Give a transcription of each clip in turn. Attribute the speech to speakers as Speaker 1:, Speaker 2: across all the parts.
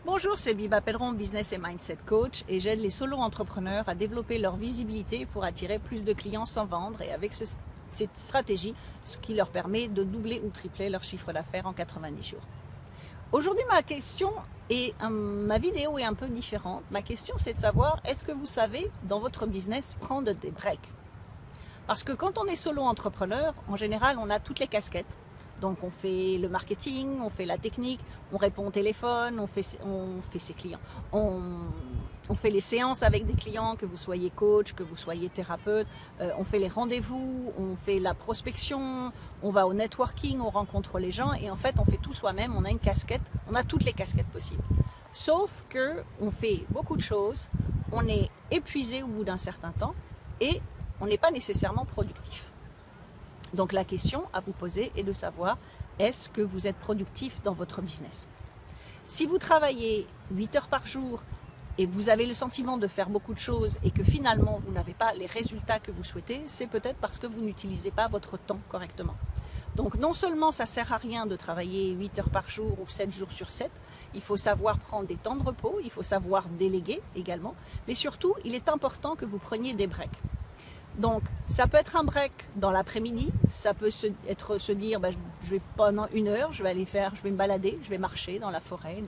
Speaker 1: Bonjour, c'est Biba Pelleron, Business et Mindset Coach, et j'aide les solo-entrepreneurs à développer leur visibilité pour attirer plus de clients sans vendre, et avec cette stratégie, ce qui leur permet de doubler ou tripler leur chiffre d'affaires en 90 jours. Aujourd'hui, ma vidéo est un peu différente. Ma question, c'est de savoir, est-ce que vous savez, dans votre business, prendre des breaks? Parce que quand on est solo-entrepreneur, en général, on a toutes les casquettes. Donc on fait le marketing, on fait la technique, on répond au téléphone, on fait ses clients. On fait les séances avec des clients, que vous soyez coach, que vous soyez thérapeute, on fait les rendez-vous, on fait la prospection, on va au networking, on rencontre les gens et en fait on fait tout soi-même, on a une casquette, on a toutes les casquettes possibles. Sauf que on fait beaucoup de choses, on est épuisé au bout d'un certain temps et on n'est pas nécessairement productif. Donc la question à vous poser est de savoir, est-ce que vous êtes productif dans votre business? Si vous travaillez 8 heures par jour et vous avez le sentiment de faire beaucoup de choses et que finalement vous n'avez pas les résultats que vous souhaitez, c'est peut-être parce que vous n'utilisez pas votre temps correctement. Donc non seulement ça ne sert à rien de travailler 8 heures par jour ou 7 jours sur 7, il faut savoir prendre des temps de repos, il faut savoir déléguer également, mais surtout il est important que vous preniez des breaks. Donc, ça peut être un break dans l'après-midi, ça peut être se dire, je vais pendant 1 heure, je vais me balader, je vais marcher dans la forêt,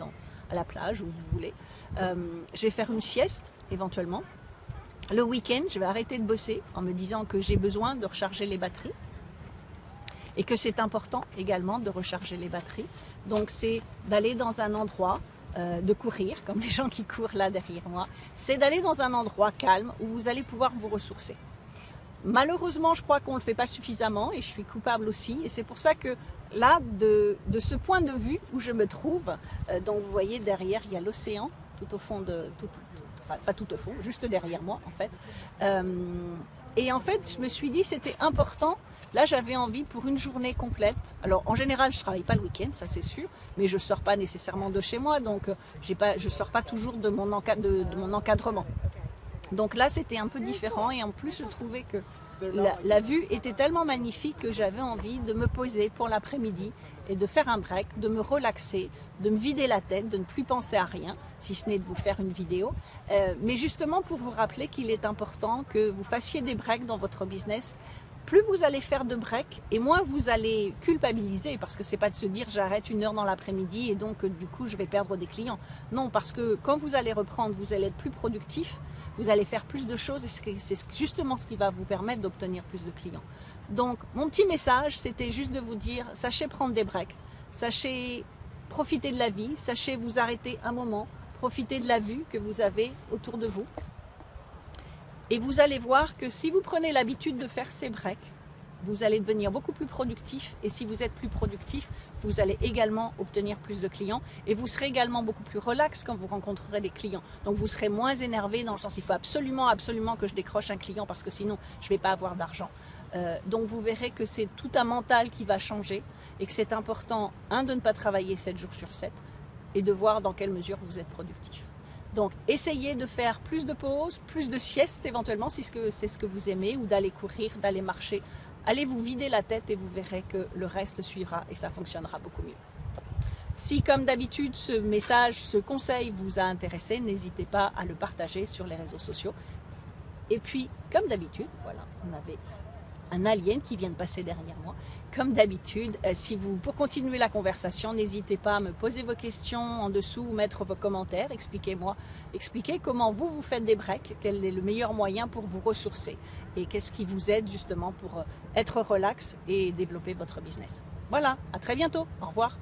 Speaker 1: à la plage, où vous voulez. Je vais faire une sieste, éventuellement. Le week-end, je vais arrêter de bosser en me disant que j'ai besoin de recharger les batteries et que c'est important également de recharger les batteries. Donc, c'est d'aller dans un endroit, de courir, comme les gens qui courent là derrière moi, c'est d'aller dans un endroit calme où vous allez pouvoir vous ressourcer. Malheureusement, je crois qu'on ne le fait pas suffisamment et je suis coupable aussi. Et c'est pour ça que là, de ce point de vue où je me trouve, donc vous voyez derrière, il y a l'océan, tout au fond enfin pas tout au fond, juste derrière moi en fait. Et en fait, je me suis dit c'était important. Là, j'avais envie pour une journée complète. Alors, en général, je travaille pas le week-end, ça c'est sûr, mais je sors pas nécessairement de chez moi, donc je sors pas toujours de mon encadrement. Donc là, c'était un peu différent et en plus, je trouvais que la vue était tellement magnifique que j'avais envie de me poser pour l'après-midi et de faire un break, de me relaxer, de me vider la tête, de ne plus penser à rien, si ce n'est de vous faire une vidéo. Mais justement pour vous rappeler qu'il est important que vous fassiez des breaks dans votre business. Plus vous allez faire de breaks et moins vous allez culpabiliser, parce que c'est pas de se dire j'arrête 1 heure dans l'après-midi et donc du coup je vais perdre des clients. Non, parce que quand vous allez reprendre, vous allez être plus productif, vous allez faire plus de choses et c'est justement ce qui va vous permettre d'obtenir plus de clients. Donc mon petit message, c'était juste de vous dire, sachez prendre des breaks, sachez profiter de la vie, sachez vous arrêter un moment, profiter de la vue que vous avez autour de vous. Et vous allez voir que si vous prenez l'habitude de faire ces breaks, vous allez devenir beaucoup plus productif. Et si vous êtes plus productif, vous allez également obtenir plus de clients. Et vous serez également beaucoup plus relax quand vous rencontrerez des clients. Donc vous serez moins énervé dans le sens il faut absolument que je décroche un client parce que sinon je ne vais pas avoir d'argent. Donc vous verrez que c'est tout un mental qui va changer et que c'est important, de ne pas travailler 7 jours sur 7 et de voir dans quelle mesure vous êtes productif. Donc, essayez de faire plus de pauses, plus de siestes éventuellement, si c'est ce que vous aimez, ou d'aller courir, d'aller marcher. Allez vous vider la tête et vous verrez que le reste suivra et ça fonctionnera beaucoup mieux. Si, comme d'habitude, ce message, ce conseil vous a intéressé, n'hésitez pas à le partager sur les réseaux sociaux. Et puis, comme d'habitude, voilà, on avait un alien qui vient de passer derrière moi. Comme d'habitude, pour continuer la conversation, n'hésitez pas à me poser vos questions en dessous ou mettre vos commentaires. Expliquez comment vous faites des breaks, quel est le meilleur moyen pour vous ressourcer et qu'est-ce qui vous aide justement pour être relax et développer votre business. Voilà, à très bientôt. Au revoir.